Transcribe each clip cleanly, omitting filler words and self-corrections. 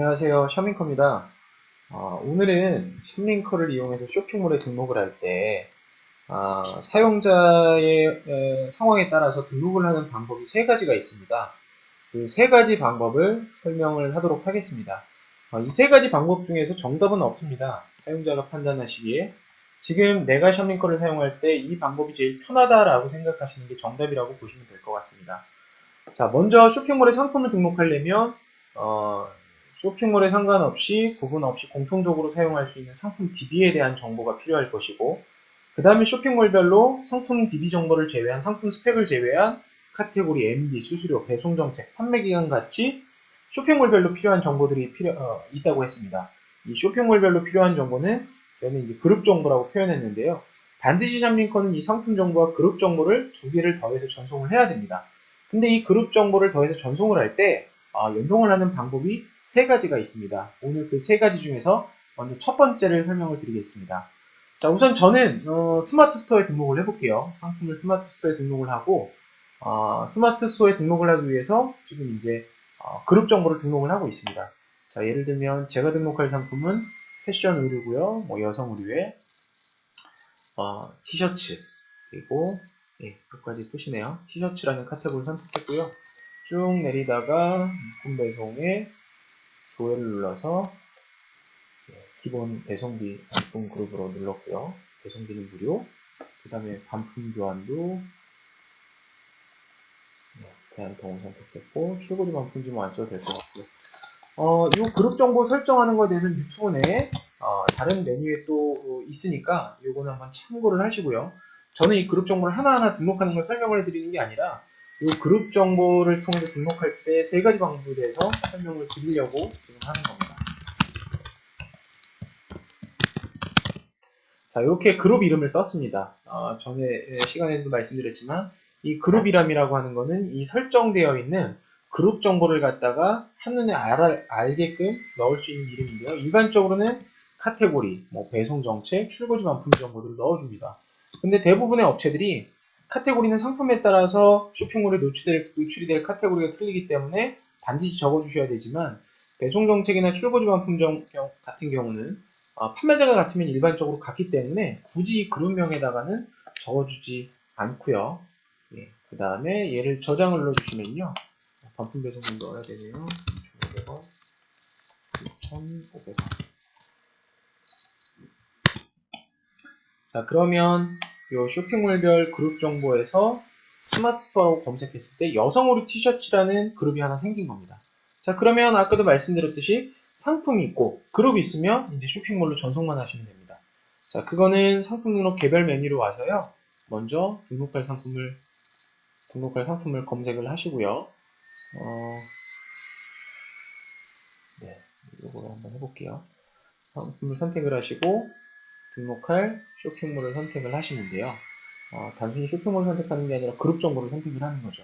안녕하세요. 샵링커입니다. 오늘은 샵링커를 이용해서 쇼핑몰에 등록을 할 때 사용자의 상황에 따라서 등록을 하는 방법이 세 가지가 있습니다. 그 세 가지 방법을 설명을 하도록 하겠습니다. 이 세 가지 방법 중에서 정답은 없습니다. 사용자가 판단하시기에 지금 내가 샵링커를 사용할 때 이 방법이 제일 편하다라고 생각하시는 게 정답이라고 보시면 될 것 같습니다. 자, 먼저 쇼핑몰에 상품을 등록하려면 쇼핑몰에 상관없이 구분 없이 공통적으로 사용할 수 있는 상품 DB에 대한 정보가 필요할 것이고, 그 다음에 쇼핑몰별로 상품 DB 정보를 제외한 상품 스펙을 제외한 카테고리, MD, 수수료, 배송 정책, 판매 기간 같이 쇼핑몰별로 필요한 정보들이 있다고 했습니다. 이 쇼핑몰별로 필요한 정보는 저는 이제 그룹 정보라고 표현했는데요. 반드시 샵링커는 이 상품 정보와 그룹 정보를 두 개를 더해서 전송을 해야 됩니다. 근데 이 그룹 정보를 더해서 전송을 할 때 연동을 하는 방법이 세 가지가 있습니다. 오늘 그 세 가지 중에서 먼저 첫 번째를 설명을 드리겠습니다. 자, 우선 저는 스마트 스토어에 등록을 해볼게요. 상품을 스마트 스토어에 등록을 하고 스마트 스토어에 등록을 하기 위해서 지금 이제 그룹 정보를 등록을 하고 있습니다. 자, 예를 들면 제가 등록할 상품은 패션 의류고요. 뭐 여성 의류에 티셔츠 그리고 여기까지 끝이네요. 티셔츠라는 카테고리를 선택했고요. 쭉 내리다가 물품 배송에 조회를 눌러서 기본 배송비 반품 그룹으로 눌렀고요. 배송비는 무료. 그 다음에 반품 교환도 대한통운 선택했고 출고지 반품지 뭐 안 써도 될 것 같고요. 이 그룹 정보 설정하는 것에 대해서는 유튜브 내에 다른 메뉴에 또 있으니까 이거는 한번 참고를 하시고요. 저는 이 그룹 정보를 하나하나 등록하는 걸 설명을 해드리는 게 아니라 이 그룹 정보를 통해서 등록할 때 세 가지 방법에 대해서 설명을 드리려고 지금 하는 겁니다. 자, 이렇게 그룹 이름을 썼습니다. 전에 시간에서도 말씀드렸지만 이 그룹 이름이라고 하는 거는 이 설정되어 있는 그룹 정보를 갖다가 한눈에 알게끔 넣을 수 있는 이름인데요. 일반적으로는 카테고리, 뭐 배송 정책, 출고지 반품 정보들을 넣어줍니다. 근데 대부분의 업체들이 카테고리는 상품에 따라서 쇼핑몰에 노출이 될 카테고리가 틀리기 때문에 반드시 적어주셔야 되지만 배송 정책이나 출고지 반품 같은 경우는 판매자가 같으면 일반적으로 같기 때문에 굳이 그룹명에다가는 적어주지 않고요. 그 다음에 얘를 저장을 눌러주시면요. 반품 배송금 넣어야 되네요. 2,500원, 2,500원. 자, 그러면 이 쇼핑몰별 그룹 정보에서 스마트 스토어라고 검색했을 때 여성 의류 티셔츠라는 그룹이 하나 생긴 겁니다. 자, 그러면 아까도 말씀드렸듯이 상품이 있고 그룹이 있으면 이제 쇼핑몰로 전송만 하시면 됩니다. 자, 그거는 상품 등록 개별 메뉴로 와서요. 먼저 등록할 상품을 검색을 하시고요. 이거로 한번 해볼게요. 상품을 선택을 하시고 등록할 쇼핑몰을 선택을 하시는데요. 단순히 쇼핑몰을 선택하는 게 아니라 그룹 정보를 선택을 하는 거죠.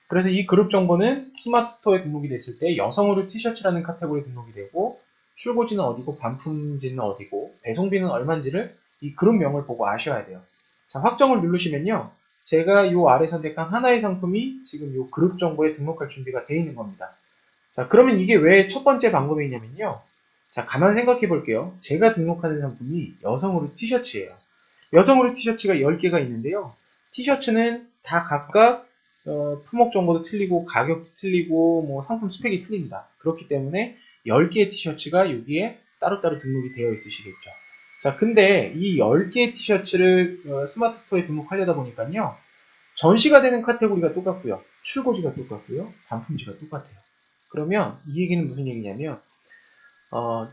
그래서 이 그룹 정보는 스마트 스토어에 등록이 됐을 때 여성 의류 티셔츠라는 카테고리에 등록이 되고 출고지는 어디고 반품지는 어디고 배송비는 얼마인지를 이 그룹명을 보고 아셔야 돼요. 자, 확정을 누르시면요. 제가 이 아래 선택한 하나의 상품이 지금 이 그룹 정보에 등록할 준비가 되어 있는 겁니다. 자, 그러면 이게 왜 첫 번째 방법이냐면요. 자, 가만 생각해 볼게요. 제가 등록하는 상품이 여성 의류 티셔츠예요. 여성 의류 티셔츠가 10개가 있는데요. 티셔츠는 다 각각 품목 정보도 틀리고 가격도 틀리고 뭐 상품 스펙이 틀립니다. 그렇기 때문에 10개의 티셔츠가 여기에 따로따로 등록이 되어 있으시겠죠. 자, 근데 이 10개의 티셔츠를 스마트 스토어에 등록하려다 보니까요. 전시가 되는 카테고리가 똑같고요. 출고지가 똑같고요. 반품지가 똑같아요. 그러면 이 얘기는 무슨 얘기냐면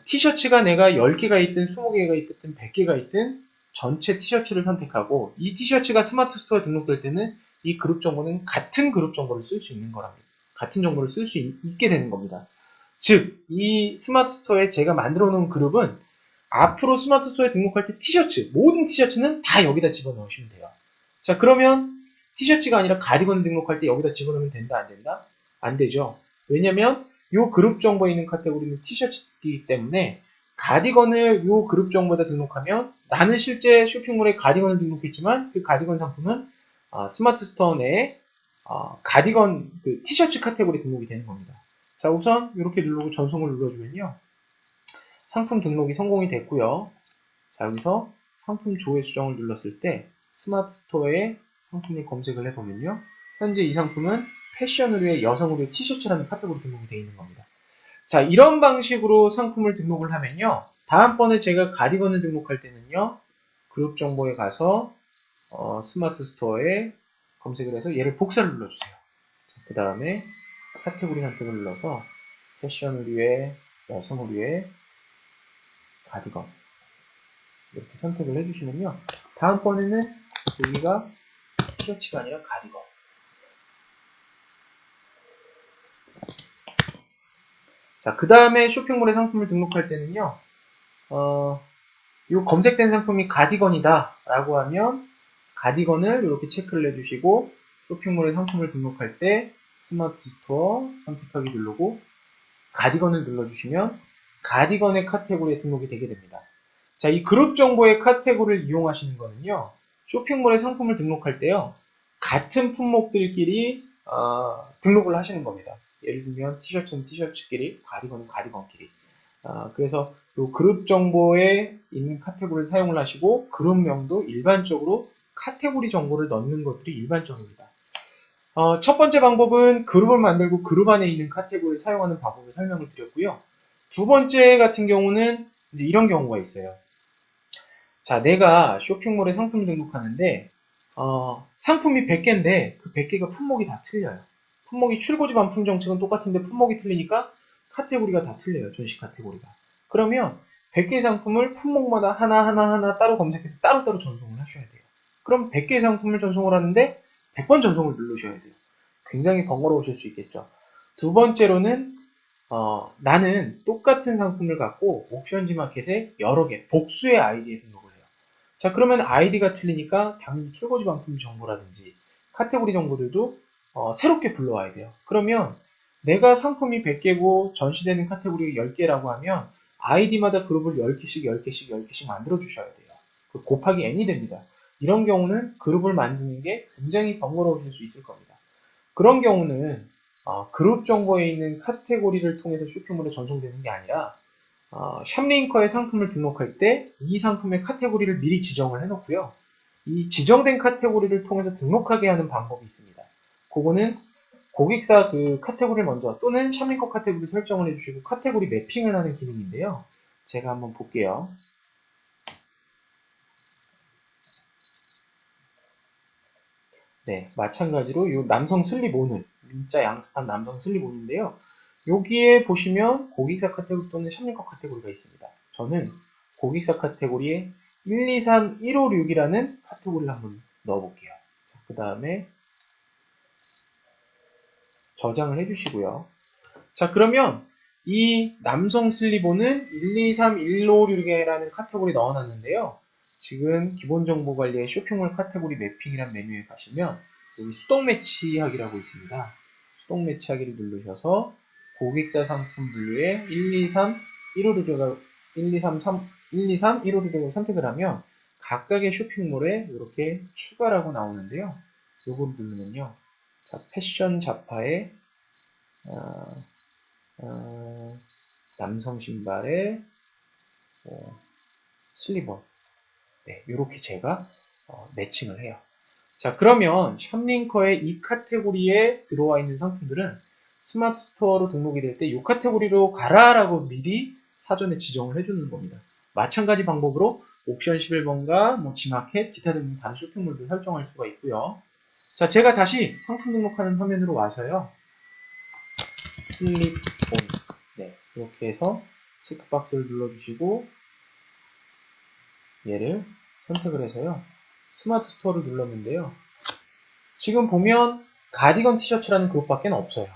티셔츠가 내가 10개가 있든 20개가 있든 100개가 있든 전체 티셔츠를 선택하고 이 티셔츠가 스마트 스토어에 등록될 때는 이 그룹 정보는 같은 그룹 정보를 쓸 수 있는 거랍니다. 같은 정보를 쓸 수 있게 되는 겁니다. 즉, 이 스마트 스토어에 제가 만들어 놓은 그룹은 앞으로 스마트 스토어에 등록할 때 모든 티셔츠는 다 여기다 집어넣으시면 돼요. 자, 그러면 티셔츠가 아니라 가디건 등록할 때 여기다 집어넣으면 된다, 안 된다? 안 되죠. 왜냐면 이 그룹 정보에 있는 카테고리는 티셔츠이기 때문에 가디건을 이 그룹 정보에다 등록하면 나는 실제 쇼핑몰에 가디건을 등록했지만 그 가디건 상품은 스마트 스토어 내에 가디건 티셔츠 카테고리 등록이 되는 겁니다. 자, 우선 이렇게 누르고 전송을 눌러주면요. 상품 등록이 성공이 됐고요. 자, 여기서 상품 조회 수정을 눌렀을 때 스마트 스토어에 상품을 검색을 해보면요. 현재 이 상품은 패션 의류의 여성 의류 티셔츠라는 카테고리 등록이 되어 있는 겁니다. 자, 이런 방식으로 상품을 등록을 하면요. 다음번에 제가 가디건을 등록할 때는요. 그룹 정보에 가서 스마트 스토어에 검색을 해서 얘를 복사를 눌러주세요. 그 다음에 카테고리 선택을 눌러서 패션 의류의 여성 의류의 가디건 이렇게 선택을 해주시면요. 다음번에는 여기가 티셔츠가 아니라 가디건. 자, 그 다음에 쇼핑몰에 상품을 등록할 때는요. 이 검색된 상품이 가디건이다 라고 하면 가디건을 이렇게 체크를 해주시고 쇼핑몰에 상품을 등록할 때 스마트 스토어 선택하기 누르고 가디건을 눌러주시면 가디건의 카테고리에 등록이 되게 됩니다. 자, 이 그룹 정보의 카테고리를 이용하시는 거는요. 쇼핑몰에 상품을 등록할 때요. 같은 품목들끼리 등록을 하시는 겁니다. 예를 들면 티셔츠는 티셔츠끼리, 가디건은 가디건끼리. 그래서 이 그룹 정보에 있는 카테고리를 사용을 하시고 그룹명도 일반적으로 카테고리 정보를 넣는 것들이 일반적입니다. 첫 번째 방법은 그룹을 만들고 그룹 안에 있는 카테고리를 사용하는 방법을 설명을 드렸고요. 두 번째 같은 경우는 이제 이런 경우가 있어요. 자, 내가 쇼핑몰에 상품 등록하는데 상품이 100개인데 그 100개가 품목이 다 틀려요. 품목이 출고지 반품 정책은 똑같은데 품목이 틀리니까 카테고리가 다 틀려요. 전시 카테고리가. 그러면 100개 상품을 품목마다 하나하나 따로 검색해서 따로따로 전송을 하셔야 돼요. 그럼 100개 상품을 전송을 하는데 100번 전송을 누르셔야 돼요. 굉장히 번거로우실 수 있겠죠. 두 번째로는 나는 똑같은 상품을 갖고 옥션지 마켓에 여러 개, 복수의 아이디에 등록을 해요. 자, 그러면 아이디가 틀리니까 당연히 출고지 반품 정보라든지 카테고리 정보들도 새롭게 불러와야 돼요. 그러면 내가 상품이 100개고 전시되는 카테고리가 10개라고 하면 아이디마다 그룹을 10개씩, 10개씩, 10개씩 만들어 주셔야 돼요. 곱하기 n이 됩니다. 이런 경우는 그룹을 만드는 게 굉장히 번거로우실 수 있을 겁니다. 그런 경우는 그룹 정보에 있는 카테고리를 통해서 쇼핑몰에 전송되는 게 아니라 샵링커에 상품을 등록할 때 이 상품의 카테고리를 미리 지정을 해놓고요. 이 지정된 카테고리를 통해서 등록하게 하는 방법이 있습니다. 그거는 고객사 그 카테고리를 먼저 또는 샵링커 카테고리 설정을 해주시고 카테고리 매핑을 하는 기능인데요. 제가 한번 볼게요. 네, 마찬가지로 이 남성 슬립온을 민자 양습한 남성 슬립온인데요. 여기에 보시면 고객사 카테고리 또는 샵링커 카테고리가 있습니다. 저는 고객사 카테고리에 1, 2, 3, 1, 5, 6이라는 카테고리를 한번 넣어볼게요. 그 다음에 저장을 해주시고요. 자, 그러면 이 남성 슬리본은 1, 2, 3, 1, 5, 6이라는 카테고리 넣어놨는데요. 지금 기본정보관리의 쇼핑몰 카테고리 매핑이란 메뉴에 가시면 여기 수동 매치하기라고 있습니다. 수동 매치하기를 누르셔서 고객사 상품 분류에 1, 2, 3, 1, 5, 6을 1, 2, 3, 3, 1, 2, 3, 1, 5, 6을 선택을 하면 각각의 쇼핑몰에 이렇게 추가라고 나오는데요. 요걸 누르면요. 자, 패션 잡화에 남성 신발에 슬리번 네, 이렇게 제가 매칭을 해요. 자, 그러면 샵링커의 이 카테고리에 들어와 있는 상품들은 스마트 스토어로 등록이 될 때 이 카테고리로 가라라고 미리 사전에 지정을 해주는 겁니다. 마찬가지 방법으로 옵션 11번과 뭐 지마켓, 기타 등등 다른 쇼핑몰도 설정할 수가 있고요. 자, 제가 다시 상품 등록하는 화면으로 와서요. 슬립온 네, 이렇게 해서 체크박스를 눌러주시고 얘를 선택을 해서요. 스마트 스토어를 눌렀는데요. 지금 보면 가디건 티셔츠라는 그룹밖에 없어요.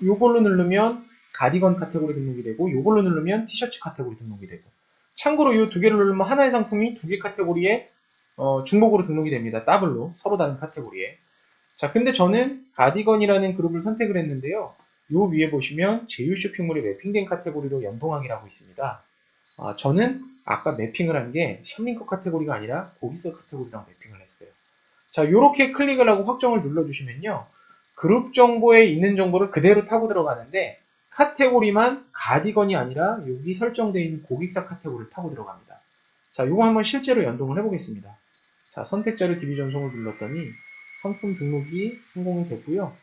요걸로 누르면 가디건 카테고리 등록이 되고 요걸로 누르면 티셔츠 카테고리 등록이 되고 참고로 이 두 개를 누르면 하나의 상품이 두 개 카테고리에 중복으로 등록이 됩니다. 더블로 서로 다른 카테고리에. 자, 근데 저는 가디건이라는 그룹을 선택을 했는데요. 요 위에 보시면 제휴 쇼핑몰에 매핑된 카테고리로 연동하기라고 있습니다. 저는 아까 매핑을 한 게 샵링커 카테고리가 아니라 고객사 카테고리랑 매핑을 했어요. 자, 요렇게 클릭을 하고 확정을 눌러주시면요. 그룹 정보에 있는 정보를 그대로 타고 들어가는데 카테고리만 가디건이 아니라 여기 설정되어 있는 고객사 카테고리를 타고 들어갑니다. 자, 이거 한번 실제로 연동을 해보겠습니다. 자, 선택자료 DB 전송을 눌렀더니 상품 등록이 성공이 됐고요.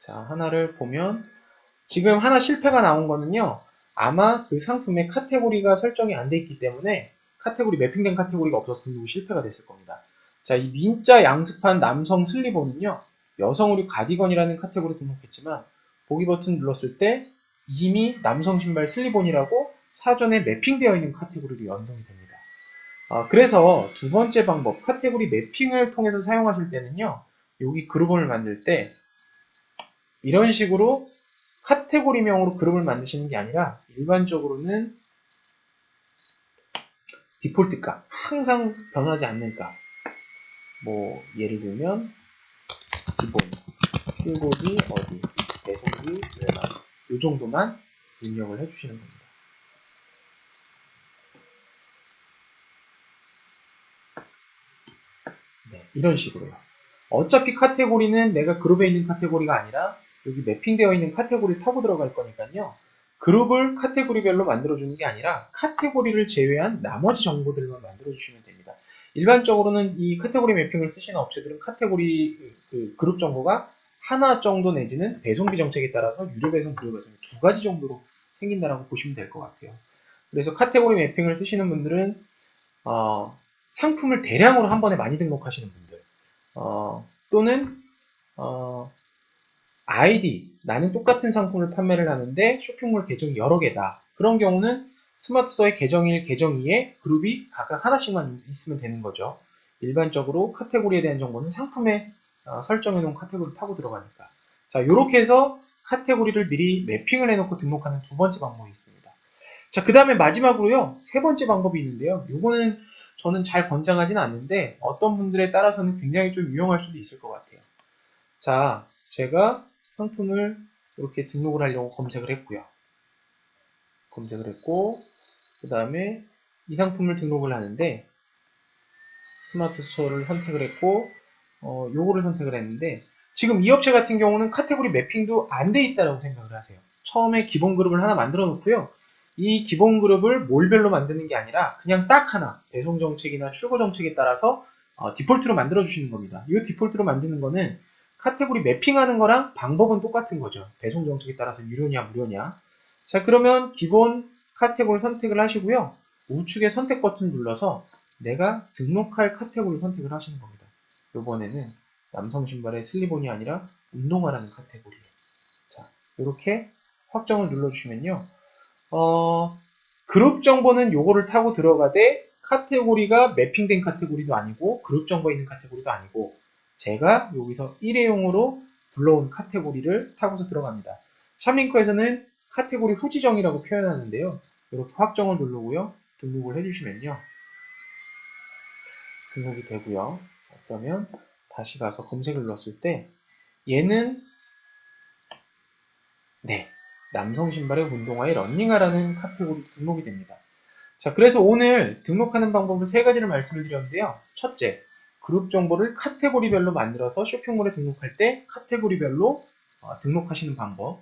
자, 하나를 보면 지금 하나 실패가 나온 거는요. 아마 그 상품의 카테고리가 설정이 안 돼 있기 때문에 카테고리 매핑된 카테고리가 없었으면 실패가 됐을 겁니다. 자, 이 민자 양습한 남성 슬리본은요. 여성 의류 가디건이라는 카테고리 등록했지만 보기 버튼 눌렀을 때 이미 남성 신발 슬리본이라고 사전에 매핑되어 있는 카테고리로 연동이 됩니다. 그래서 두 번째 방법, 카테고리 매핑을 통해서 사용하실 때는요. 여기 그룹을 만들 때 이런 식으로 카테고리명으로 그룹을 만드시는 게 아니라 일반적으로는 디폴트 값, 항상 변하지 않는 값. 뭐 예를 들면 기본, 출고기 어디, 배송기 얼마 이 정도만 입력을 해주시는 겁니다. 네, 이런 식으로요. 어차피 카테고리는 내가 그룹에 있는 카테고리가 아니라 여기 매핑되어 있는 카테고리를 타고 들어갈 거니까요. 그룹을 카테고리별로 만들어주는 게 아니라 카테고리를 제외한 나머지 정보들만 만들어주시면 됩니다. 일반적으로는 이 카테고리 매핑을 쓰시는 업체들은 카테고리 그룹 정보가 하나 정도 내지는 배송비 정책에 따라서 유료 배송, 무료 배송 두 가지 정도로 생긴다라고 보시면 될 것 같아요. 그래서 카테고리 매핑을 쓰시는 분들은 상품을 대량으로 한 번에 많이 등록하시는 분들 또는 아이디, 나는 똑같은 상품을 판매를 하는데 쇼핑몰 계정이 여러 개다. 그런 경우는 스마트스토어의 계정 1, 계정 2에 그룹이 각각 하나씩만 있으면 되는 거죠. 일반적으로 카테고리에 대한 정보는 상품에 설정해 놓은 카테고리를 타고 들어가니까. 자, 이렇게 해서 카테고리를 미리 매핑을 해놓고 등록하는 두 번째 방법이 있습니다. 자, 그 다음에 마지막으로요, 세 번째 방법이 있는데요. 요거는 저는 잘 권장하지는 않는데 어떤 분들에 따라서는 굉장히 좀 유용할 수도 있을 것 같아요. 자, 제가 상품을 이렇게 등록을 하려고 검색을 했고요. 검색을 했고, 그 다음에 이 상품을 등록을 하는데 스마트 스토어를 선택을 했고, 요거를 선택을 했는데 지금 이 업체 같은 경우는 카테고리 매핑도 안 돼 있다고 생각을 하세요. 처음에 기본 그룹을 하나 만들어 놓고요. 이 기본 그룹을 몰별로 만드는 게 아니라 그냥 딱 하나 배송 정책이나 출고 정책에 따라서 디폴트로 만들어 주시는 겁니다. 이 디폴트로 만드는 거는 카테고리 매핑하는 거랑 방법은 똑같은 거죠. 배송 정책에 따라서 유료냐 무료냐. 자, 그러면 기본 카테고리 선택을 하시고요. 우측에 선택 버튼 눌러서 내가 등록할 카테고리 선택을 하시는 겁니다. 이번에는 남성 신발의 슬리본이 아니라 운동화라는 카테고리예요. 자, 이렇게 확정을 눌러주시면요. 그룹 정보는 요거를 타고 들어가되 카테고리가 매핑된 카테고리도 아니고 그룹 정보 있는 카테고리도 아니고 제가 여기서 일회용으로 불러온 카테고리를 타고서 들어갑니다. 샵링크에서는 카테고리 후지정이라고 표현하는데요. 이렇게 확정을 누르고요. 등록을 해주시면요. 등록이 되고요. 그러면 다시 가서 검색을 눌렀을 때 얘는 남성 신발의 운동화에 러닝화라는 카테고리 등록이 됩니다. 자, 그래서 오늘 등록하는 방법을 세 가지를 말씀을 드렸는데요. 첫째, 그룹 정보를 카테고리별로 만들어서 쇼핑몰에 등록할 때 카테고리별로 등록하시는 방법.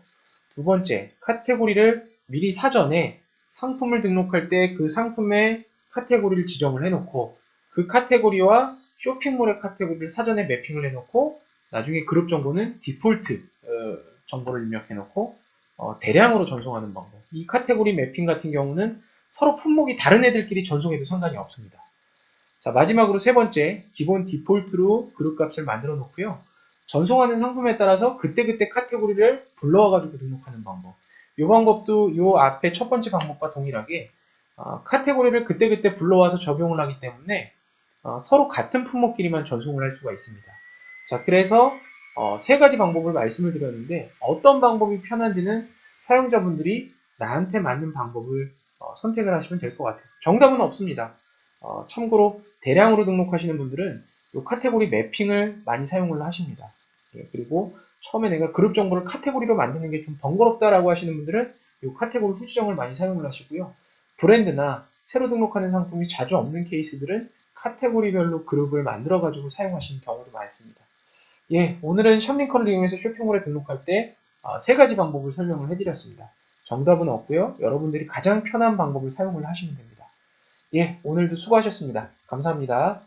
두 번째, 카테고리를 미리 사전에 상품을 등록할 때 그 상품의 카테고리를 지정을 해놓고 그 카테고리와 쇼핑몰의 카테고리를 사전에 매핑을 해놓고 나중에 그룹 정보는 디폴트 정보를 입력해놓고 대량으로 전송하는 방법. 이 카테고리 매핑 같은 경우는 서로 품목이 다른 애들끼리 전송해도 상관이 없습니다. 자, 마지막으로 세 번째, 기본 디폴트로 그룹 값을 만들어 놓고요. 전송하는 상품에 따라서 그때그때 카테고리를 불러와가지고 등록하는 방법. 이 방법도 이 앞에 첫 번째 방법과 동일하게 카테고리를 그때그때 불러와서 적용을 하기 때문에 서로 같은 품목끼리만 전송을 할 수가 있습니다. 자, 그래서 세 가지 방법을 말씀을 드렸는데 어떤 방법이 편한지는 사용자분들이 나한테 맞는 방법을 선택을 하시면 될 것 같아요. 정답은 없습니다. 참고로 대량으로 등록하시는 분들은 이 카테고리 매핑을 많이 사용을 하십니다. 그리고 처음에 내가 그룹 정보를 카테고리로 만드는 게 좀 번거롭다라고 하시는 분들은 이 카테고리 후지정을 많이 사용을 하시고요. 브랜드나 새로 등록하는 상품이 자주 없는 케이스들은 카테고리별로 그룹을 만들어 가지고 사용하시는 경우도 많습니다. 예, 오늘은 샵링커를 이용해서 쇼핑몰에 등록할 때 세 가지 방법을 설명을 해드렸습니다. 정답은 없고요. 여러분들이 가장 편한 방법을 사용을 하시면 됩니다. 예, 오늘도 수고하셨습니다. 감사합니다.